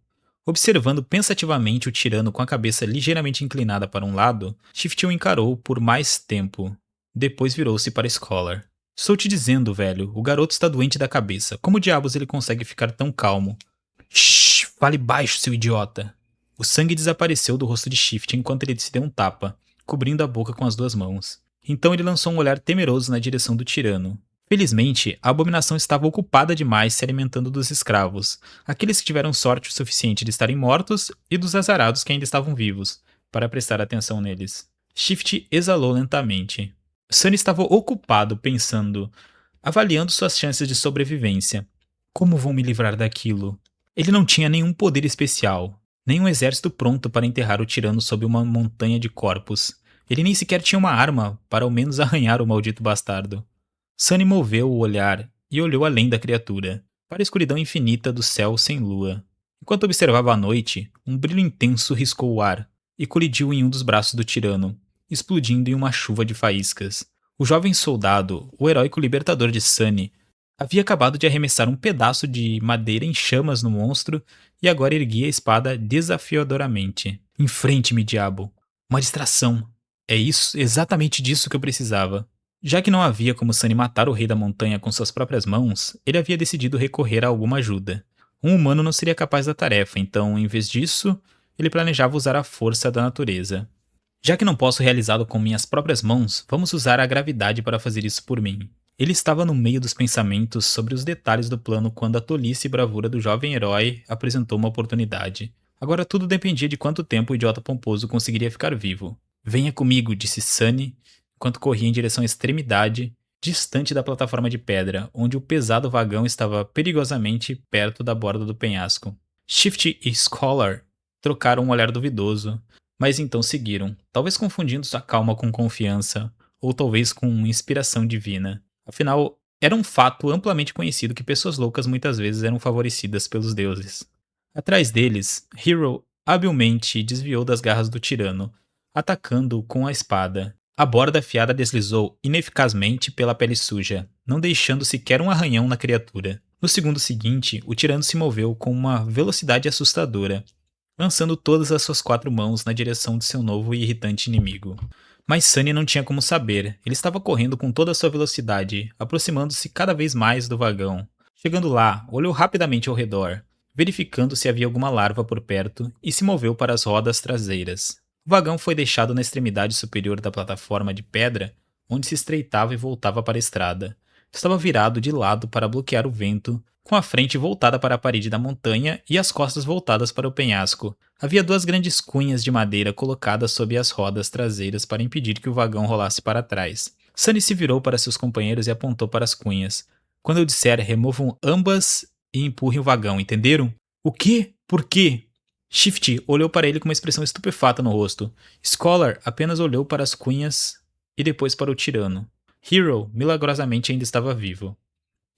Observando pensativamente o tirano com a cabeça ligeiramente inclinada para um lado, Shift o encarou por mais tempo. Depois virou-se para Scholar. Estou te dizendo, velho, o garoto está doente da cabeça. Como diabos ele consegue ficar tão calmo? Shh, fale baixo, seu idiota. O sangue desapareceu do rosto de Shift enquanto ele se deu um tapa, cobrindo a boca com as duas mãos. Então ele lançou um olhar temeroso na direção do tirano. Felizmente, a abominação estava ocupada demais se alimentando dos escravos, aqueles que tiveram sorte o suficiente de estarem mortos e dos azarados que ainda estavam vivos, para prestar atenção neles. Shift exalou lentamente. Sunny estava ocupado pensando, avaliando suas chances de sobrevivência. Como vão me livrar daquilo? Ele não tinha nenhum poder especial, nem um exército pronto para enterrar o tirano sob uma montanha de corpos. Ele nem sequer tinha uma arma para ao menos arranhar o maldito bastardo. Sunny moveu o olhar e olhou além da criatura, para a escuridão infinita do céu sem lua. Enquanto observava a noite, um brilho intenso riscou o ar e colidiu em um dos braços do tirano, explodindo em uma chuva de faíscas. O jovem soldado, o heróico libertador de Sunny, havia acabado de arremessar um pedaço de madeira em chamas no monstro e agora erguia a espada desafiadoramente. Enfrente-me, diabo! Uma distração! É isso, exatamente disso que eu precisava. Já que não havia como Sunny matar o rei da montanha com suas próprias mãos, ele havia decidido recorrer a alguma ajuda. Um humano não seria capaz da tarefa, então, em vez disso, ele planejava usar a força da natureza. Já que não posso realizá-lo com minhas próprias mãos, vamos usar a gravidade para fazer isso por mim. Ele estava no meio dos pensamentos sobre os detalhes do plano quando a tolice e bravura do jovem herói apresentou uma oportunidade. Agora tudo dependia de quanto tempo o idiota pomposo conseguiria ficar vivo. Venha comigo, disse Sunny, enquanto corria em direção à extremidade, distante da plataforma de pedra, onde o pesado vagão estava perigosamente perto da borda do penhasco. Shift e Scholar trocaram um olhar duvidoso, mas então seguiram, talvez confundindo sua calma com confiança, ou talvez com inspiração divina. Afinal, era um fato amplamente conhecido que pessoas loucas muitas vezes eram favorecidas pelos deuses. Atrás deles, Hero habilmente desviou das garras do tirano, atacando-o com a espada. A borda afiada deslizou ineficazmente pela pele suja, não deixando sequer um arranhão na criatura. No segundo seguinte, o tirano se moveu com uma velocidade assustadora, lançando todas as suas 4 mãos na direção de seu novo e irritante inimigo. Mas Sunny não tinha como saber, ele estava correndo com toda a sua velocidade, aproximando-se cada vez mais do vagão. Chegando lá, olhou rapidamente ao redor, verificando se havia alguma larva por perto e se moveu para as rodas traseiras. O vagão foi deixado na extremidade superior da plataforma de pedra, onde se estreitava e voltava para a estrada. Estava virado de lado para bloquear o vento, com a frente voltada para a parede da montanha e as costas voltadas para o penhasco. Havia 2 grandes cunhas de madeira colocadas sob as rodas traseiras para impedir que o vagão rolasse para trás. Sunny se virou para seus companheiros e apontou para as cunhas. Quando eu disser, removam ambas e empurrem o vagão, entenderam? O quê? Por quê? Shift olhou para ele com uma expressão estupefata no rosto. Scholar apenas olhou para as cunhas e depois para o tirano. Hero, milagrosamente, ainda estava vivo.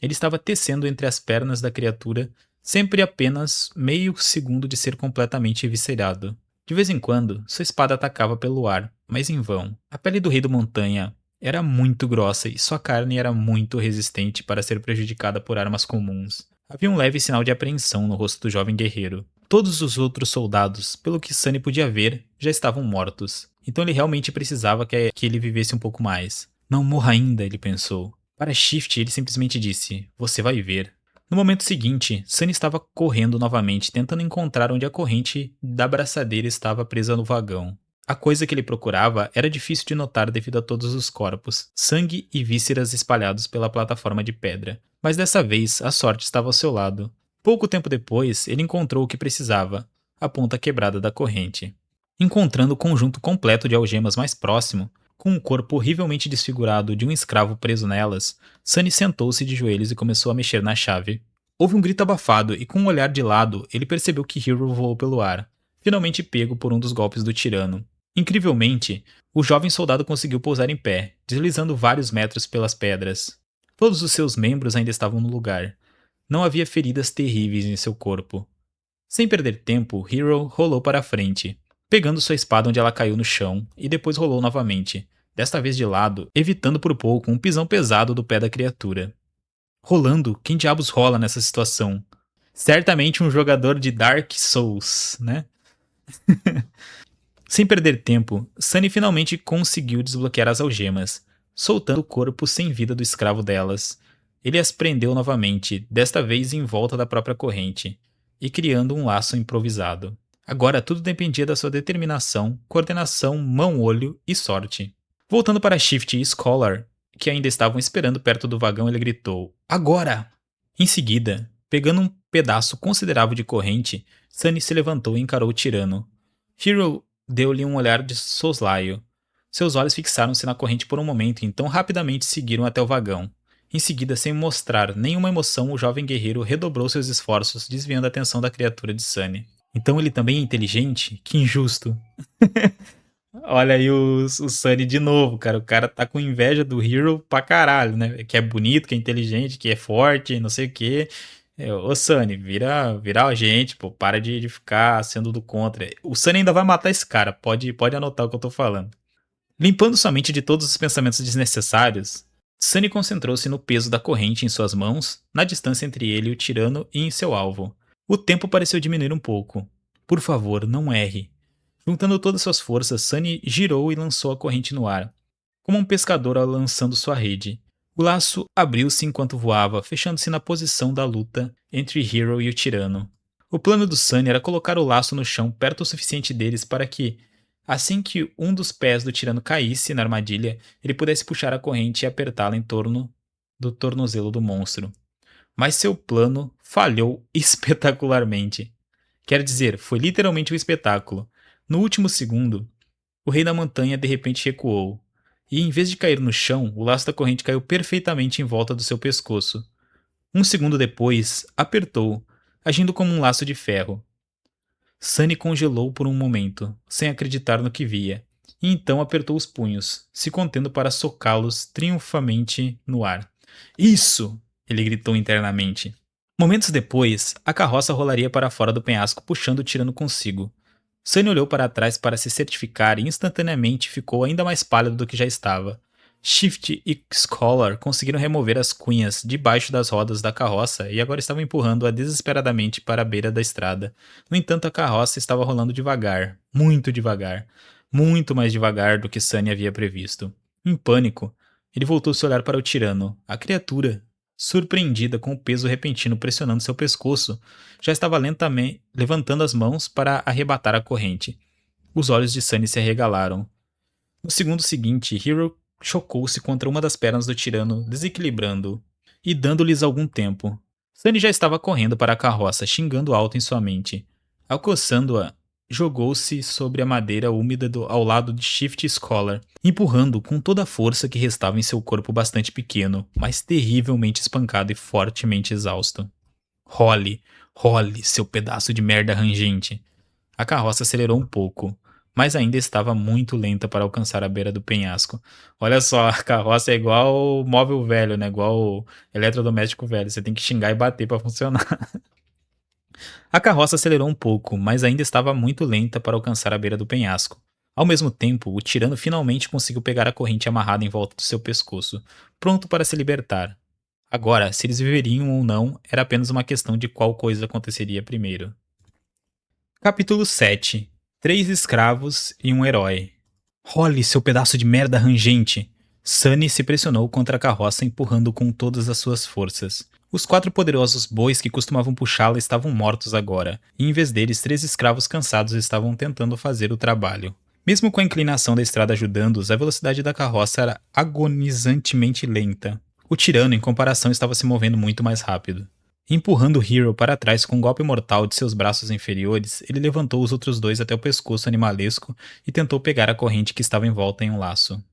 Ele estava tecendo entre as pernas da criatura, sempre apenas meio segundo de ser completamente eviscerado. De vez em quando, sua espada atacava pelo ar, mas em vão. A pele do rei da montanha era muito grossa e sua carne era muito resistente para ser prejudicada por armas comuns. Havia um leve sinal de apreensão no rosto do jovem guerreiro. Todos os outros soldados, pelo que Sunny podia ver, já estavam mortos. Então ele realmente precisava que ele vivesse um pouco mais. Não morra ainda, ele pensou. Para Shift, ele simplesmente disse, você vai ver. No momento seguinte, Sunny estava correndo novamente, tentando encontrar onde a corrente da braçadeira estava presa no vagão. A coisa que ele procurava era difícil de notar devido a todos os corpos, sangue e vísceras espalhados pela plataforma de pedra. Mas dessa vez, a sorte estava ao seu lado. Pouco tempo depois, ele encontrou o que precisava, a ponta quebrada da corrente. Encontrando o conjunto completo de algemas mais próximo, com o corpo horrivelmente desfigurado de um escravo preso nelas, Sunny sentou-se de joelhos e começou a mexer na chave. Houve um grito abafado e com um olhar de lado, ele percebeu que Hero voou pelo ar, finalmente pego por um dos golpes do tirano. Incrivelmente, o jovem soldado conseguiu pousar em pé, deslizando vários metros pelas pedras. Todos os seus membros ainda estavam no lugar. Não havia feridas terríveis em seu corpo. Sem perder tempo, Hero rolou para a frente, pegando sua espada onde ela caiu no chão, e depois rolou novamente, desta vez de lado, evitando por pouco um pisão pesado do pé da criatura. Rolando, quem diabos rola nessa situação? Certamente um jogador de Dark Souls, né? Sem perder tempo, Sunny finalmente conseguiu desbloquear as algemas, soltando o corpo sem vida do escravo delas. Ele as prendeu novamente, desta vez em volta da própria corrente, e criando um laço improvisado. Agora tudo dependia da sua determinação, coordenação, mão-olho e sorte. Voltando para Shift e Scholar, que ainda estavam esperando perto do vagão, ele gritou: "Agora!" Em seguida, pegando um pedaço considerável de corrente, Sunny se levantou e encarou o tirano. Hero deu-lhe um olhar de soslaio. Seus olhos fixaram-se na corrente por um momento e então rapidamente seguiram até o vagão. Em seguida, sem mostrar nenhuma emoção, o jovem guerreiro redobrou seus esforços, desviando a atenção da criatura de Sunny. Então ele também é inteligente? Que injusto. Olha aí o Sunny de novo, cara. O cara tá com inveja do Hero pra caralho, né? Que é bonito, que é inteligente, que é forte, não sei o quê. Ô Sunny, vira a gente, pô. Para de ficar sendo do contra. O Sunny ainda vai matar esse cara. Pode anotar o que eu tô falando. Limpando sua mente de todos os pensamentos desnecessários, Sunny concentrou-se no peso da corrente em suas mãos, na distância entre ele e o tirano e em seu alvo. O tempo pareceu diminuir um pouco. Por favor, não erre. Juntando todas suas forças, Sunny girou e lançou a corrente no ar, como um pescador lançando sua rede. O laço abriu-se enquanto voava, fechando-se na posição da luta entre Hero e o tirano. O plano do Sunny era colocar o laço no chão perto o suficiente deles para que, assim que um dos pés do tirano caísse na armadilha, ele pudesse puxar a corrente e apertá-la em torno do tornozelo do monstro. Mas seu plano falhou espetacularmente. Quer dizer, foi literalmente um espetáculo. No último segundo, o rei da montanha de repente recuou, e em vez de cair no chão, o laço da corrente caiu perfeitamente em volta do seu pescoço. Um segundo depois, apertou, agindo como um laço de ferro. Sunny congelou por um momento, sem acreditar no que via, e então apertou os punhos, se contendo para socá-los triunfalmente no ar. Isso! Ele gritou internamente. Momentos depois, a carroça rolaria para fora do penhasco, puxando o tirano consigo. Sunny olhou para trás para se certificar e instantaneamente ficou ainda mais pálido do que já estava. Shift e Scholar conseguiram remover as cunhas debaixo das rodas da carroça e agora estavam empurrando-a desesperadamente para a beira da estrada. No entanto, a carroça estava rolando devagar, muito mais devagar do que Sunny havia previsto. Em pânico, ele voltou-se a olhar para o tirano. A criatura, surpreendida com o peso repentino pressionando seu pescoço, já estava lentamente levantando as mãos para arrebatar a corrente. Os olhos de Sunny se arregalaram. No segundo seguinte, Hero chocou-se contra uma das pernas do tirano, desequilibrando-o e dando-lhes algum tempo. Sunny já estava correndo para a carroça, xingando alto em sua mente. Alcançando-a, jogou-se sobre a madeira úmida ao lado de Shift Scholar, empurrando com toda a força que restava em seu corpo bastante pequeno, mas terrivelmente espancado e fortemente exausto. Role, role, seu pedaço de merda rangente. A carroça acelerou um pouco, mas ainda estava muito lenta para alcançar a beira do penhasco. Olha só, a carroça é igual móvel velho, né? Igual eletrodoméstico velho. Você tem que xingar e bater para funcionar. A carroça acelerou um pouco, mas ainda estava muito lenta para alcançar a beira do penhasco. Ao mesmo tempo, o tirano finalmente conseguiu pegar a corrente amarrada em volta do seu pescoço, pronto para se libertar. Agora, se eles viveriam ou não, era apenas uma questão de qual coisa aconteceria primeiro. Capítulo 7. 3 escravos e um herói. Role, seu pedaço de merda rangente! Sunny se pressionou contra a carroça, empurrando com todas as suas forças. Os 4 poderosos bois que costumavam puxá-la estavam mortos agora, e em vez deles, 3 escravos cansados estavam tentando fazer o trabalho. Mesmo com a inclinação da estrada ajudando-os, a velocidade da carroça era agonizantemente lenta. O tirano, em comparação, estava se movendo muito mais rápido. Empurrando Hero para trás com um golpe mortal de seus braços inferiores, ele levantou os outros 2 até o pescoço animalesco e tentou pegar a corrente que estava envolta em um laço.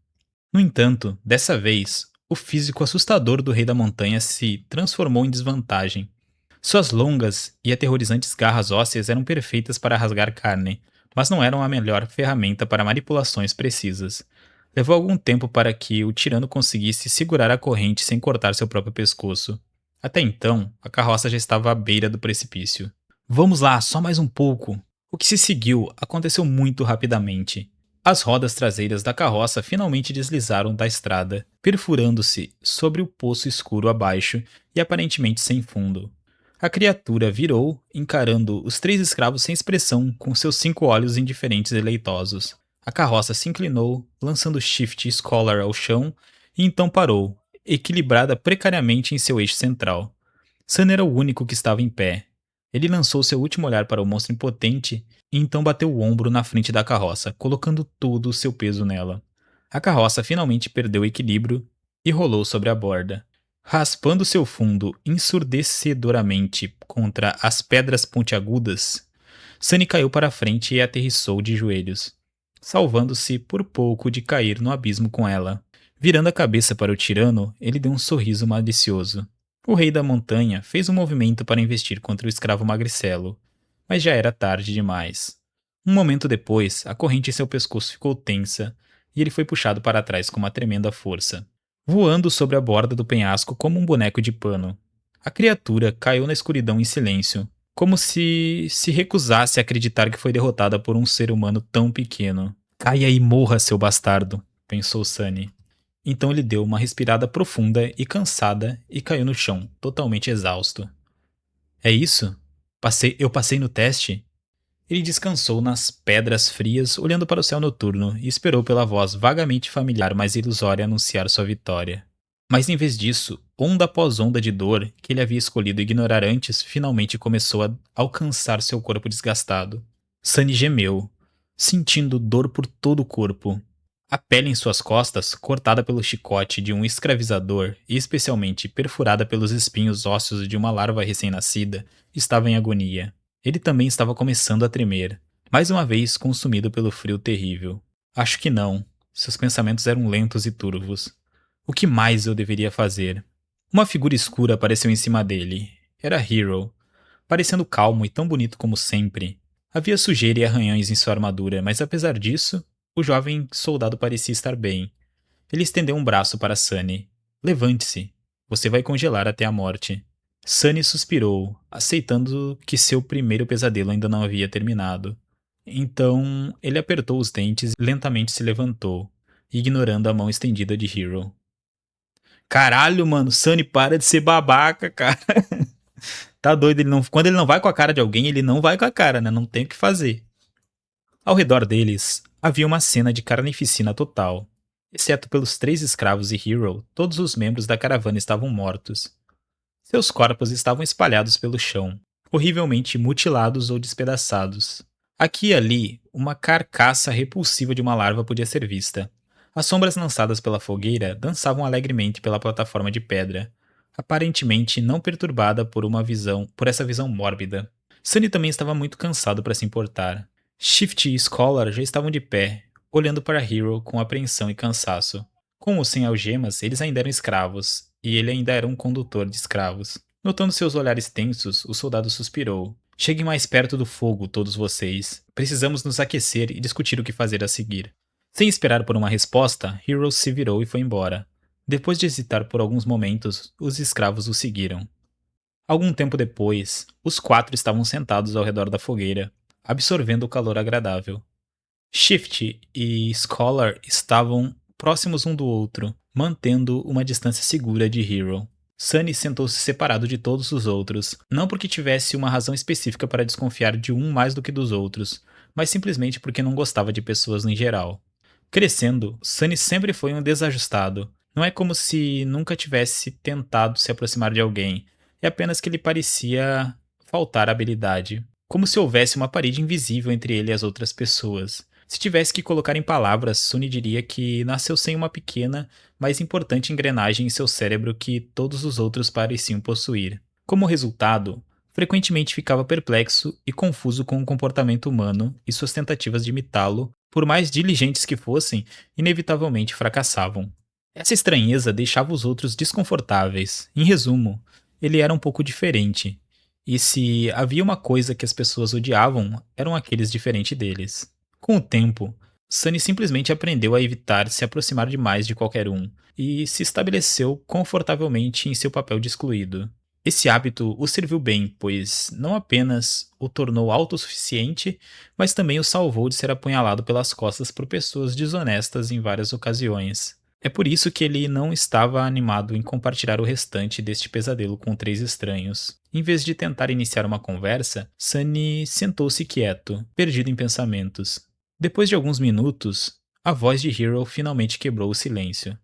No entanto, dessa vez, o físico assustador do Rei da Montanha se transformou em desvantagem. Suas longas e aterrorizantes garras ósseas eram perfeitas para rasgar carne, mas não eram a melhor ferramenta para manipulações precisas. Levou algum tempo para que o tirano conseguisse segurar a corrente sem cortar seu próprio pescoço. Até então, a carroça já estava à beira do precipício. Vamos lá, só mais um pouco. O que se seguiu aconteceu muito rapidamente. As rodas traseiras da carroça finalmente deslizaram da estrada, perfurando-se sobre o poço escuro abaixo e aparentemente sem fundo. A criatura virou, encarando os três escravos sem expressão, com seus 5 olhos indiferentes e leitosos. A carroça se inclinou, lançando Shift e Scholar ao chão, e então parou, equilibrada precariamente em seu eixo central. Sun era o único que estava em pé. Ele lançou seu último olhar para o monstro impotente e então bateu o ombro na frente da carroça, colocando todo o seu peso nela. A carroça finalmente perdeu o equilíbrio e rolou sobre a borda. Raspando seu fundo ensurdecedoramente contra as pedras pontiagudas, Sunny caiu para a frente e aterrissou de joelhos, salvando-se por pouco de cair no abismo com ela. Virando a cabeça para o tirano, ele deu um sorriso malicioso. O rei da montanha fez um movimento para investir contra o escravo magricelo, mas já era tarde demais. Um momento depois, a corrente em seu pescoço ficou tensa e ele foi puxado para trás com uma tremenda força, voando sobre a borda do penhasco como um boneco de pano. A criatura caiu na escuridão em silêncio, como se recusasse a acreditar que foi derrotada por um ser humano tão pequeno. Caia e morra, seu bastardo, pensou Sunny. Então ele deu uma respirada profunda e cansada e caiu no chão, totalmente exausto. É isso? Eu passei no teste? Ele descansou nas pedras frias, olhando para o céu noturno, e esperou pela voz vagamente familiar, mas ilusória anunciar sua vitória. Mas em vez disso, onda após onda de dor que ele havia escolhido ignorar antes finalmente começou a alcançar seu corpo desgastado. Sunny gemeu, sentindo dor por todo o corpo. A pele em suas costas, cortada pelo chicote de um escravizador e especialmente perfurada pelos espinhos ósseos de uma larva recém-nascida, estava em agonia. Ele também estava começando a tremer, mais uma vez consumido pelo frio terrível. Acho que não. Seus pensamentos eram lentos e turvos. O que mais eu deveria fazer? Uma figura escura apareceu em cima dele. Era Hero, parecendo calmo e tão bonito como sempre. Havia sujeira e arranhões em sua armadura, mas apesar disso, o jovem soldado parecia estar bem. Ele estendeu um braço para Sunny. Levante-se. Você vai congelar até a morte. Sunny suspirou, aceitando que seu primeiro pesadelo ainda não havia terminado. Então, ele apertou os dentes e lentamente se levantou, ignorando a mão estendida de Hero. Caralho, mano, Sunny, para de ser babaca, cara. Tá doido, quando ele não vai com a cara de alguém, ele não vai com a cara, né? Não tem o que fazer. Ao redor deles, havia uma cena de carnificina total. Exceto pelos 3 escravos e Hero, todos os membros da caravana estavam mortos. Seus corpos estavam espalhados pelo chão, horrivelmente mutilados ou despedaçados. Aqui e ali, uma carcaça repulsiva de uma larva podia ser vista. As sombras lançadas pela fogueira dançavam alegremente pela plataforma de pedra, aparentemente não perturbada por essa visão mórbida. Sunny também estava muito cansado para se importar. Shift e Scholar já estavam de pé, olhando para Hero com apreensão e cansaço. Com ou sem algemas, eles ainda eram escravos, e ele ainda era um condutor de escravos. Notando seus olhares tensos, o soldado suspirou. Cheguem mais perto do fogo, todos vocês. Precisamos nos aquecer e discutir o que fazer a seguir. Sem esperar por uma resposta, Hero se virou e foi embora. Depois de hesitar por alguns momentos, os escravos o seguiram. Algum tempo depois, os 4 estavam sentados ao redor da fogueira, absorvendo o calor agradável. Shift e Scholar estavam próximos um do outro, mantendo uma distância segura de Hero. Sunny sentou-se separado de todos os outros, não porque tivesse uma razão específica para desconfiar de um mais do que dos outros, mas simplesmente porque não gostava de pessoas em geral. Crescendo, Sunny sempre foi um desajustado. Não é como se nunca tivesse tentado se aproximar de alguém, é apenas que lhe parecia faltar habilidade. Como se houvesse uma parede invisível entre ele e as outras pessoas. Se tivesse que colocar em palavras, Sunny diria que nasceu sem uma pequena, mas importante engrenagem em seu cérebro que todos os outros pareciam possuir. Como resultado, frequentemente ficava perplexo e confuso com o comportamento humano e suas tentativas de imitá-lo, por mais diligentes que fossem, inevitavelmente fracassavam. Essa estranheza deixava os outros desconfortáveis. Em resumo, ele era um pouco diferente. E se havia uma coisa que as pessoas odiavam, eram aqueles diferentes deles. Com o tempo, Sunny simplesmente aprendeu a evitar se aproximar demais de qualquer um, e se estabeleceu confortavelmente em seu papel de excluído. Esse hábito o serviu bem, pois não apenas o tornou autossuficiente, mas também o salvou de ser apunhalado pelas costas por pessoas desonestas em várias ocasiões. É por isso que ele não estava animado em compartilhar o restante deste pesadelo com três estranhos. Em vez de tentar iniciar uma conversa, Sunny sentou-se quieto, perdido em pensamentos. Depois de alguns minutos, a voz de Hero finalmente quebrou o silêncio.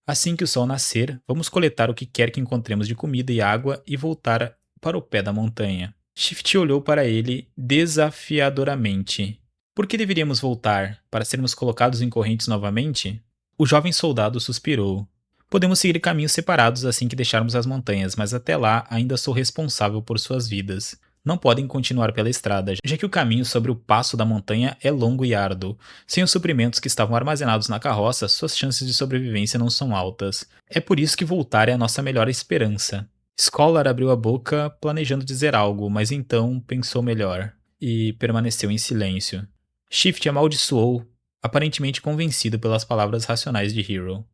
Assim que o sol nascer, vamos coletar o que quer que encontremos de comida e água e voltar para o pé da montanha. Shift olhou para ele desafiadoramente. Por que deveríamos voltar? Para sermos colocados em correntes novamente? O jovem soldado suspirou. Podemos seguir caminhos separados assim que deixarmos as montanhas, mas até lá ainda sou responsável por suas vidas. Não podem continuar pela estrada, já que o caminho sobre o passo da montanha é longo e árduo. Sem os suprimentos que estavam armazenados na carroça, suas chances de sobrevivência não são altas. É por isso que voltar é a nossa melhor esperança. Scholar abriu a boca, planejando dizer algo, mas então pensou melhor e permaneceu em silêncio. Shift amaldiçoou, aparentemente convencido pelas palavras racionais de Hero.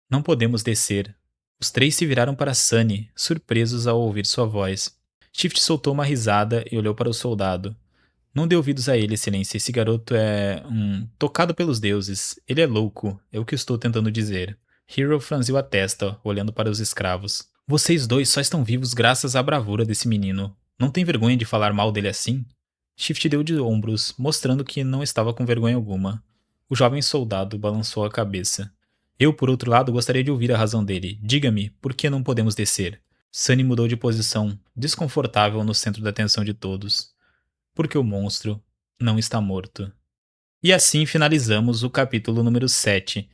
Não podemos descer. Os três se viraram para Sunny, surpresos ao ouvir sua voz. Shift soltou uma risada e olhou para o soldado. Não dê ouvidos a ele, excelência. Esse garoto é tocado pelos deuses. Ele é louco, é o que estou tentando dizer. Hero franziu a testa, olhando para os escravos. Vocês dois só estão vivos graças à bravura desse menino. Não tem vergonha de falar mal dele assim? Shift deu de ombros, mostrando que não estava com vergonha alguma. O jovem soldado balançou a cabeça. Eu, por outro lado, gostaria de ouvir a razão dele. Diga-me, por que não podemos descer? Sunny mudou de posição, desconfortável no centro da atenção de todos. Porque o monstro não está morto. E assim finalizamos o capítulo número 7.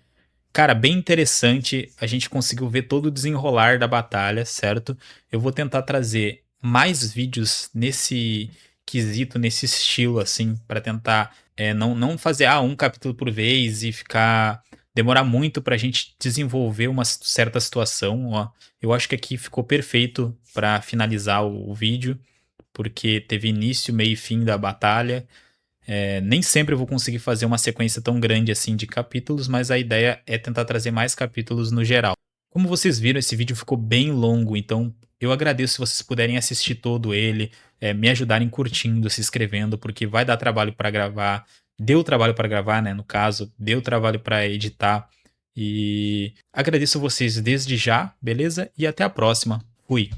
Cara, bem interessante. A gente conseguiu ver todo o desenrolar da batalha, certo? Eu vou tentar trazer mais vídeos nesse quesito, nesse estilo, assim, pra tentar não fazer um capítulo por vez e ficar. Demorar muito pra gente desenvolver uma certa situação, ó. Eu acho que aqui ficou perfeito pra finalizar o vídeo, porque teve início, meio e fim da batalha. Nem sempre eu vou conseguir fazer uma sequência tão grande assim de capítulos, mas a ideia é tentar trazer mais capítulos no geral. Como vocês viram, esse vídeo ficou bem longo, então eu agradeço se vocês puderem assistir todo ele, me ajudarem curtindo, se inscrevendo, porque vai dar trabalho para gravar. Deu trabalho para gravar, né? No caso, deu trabalho para editar. E agradeço a vocês desde já, beleza? E até a próxima. Fui.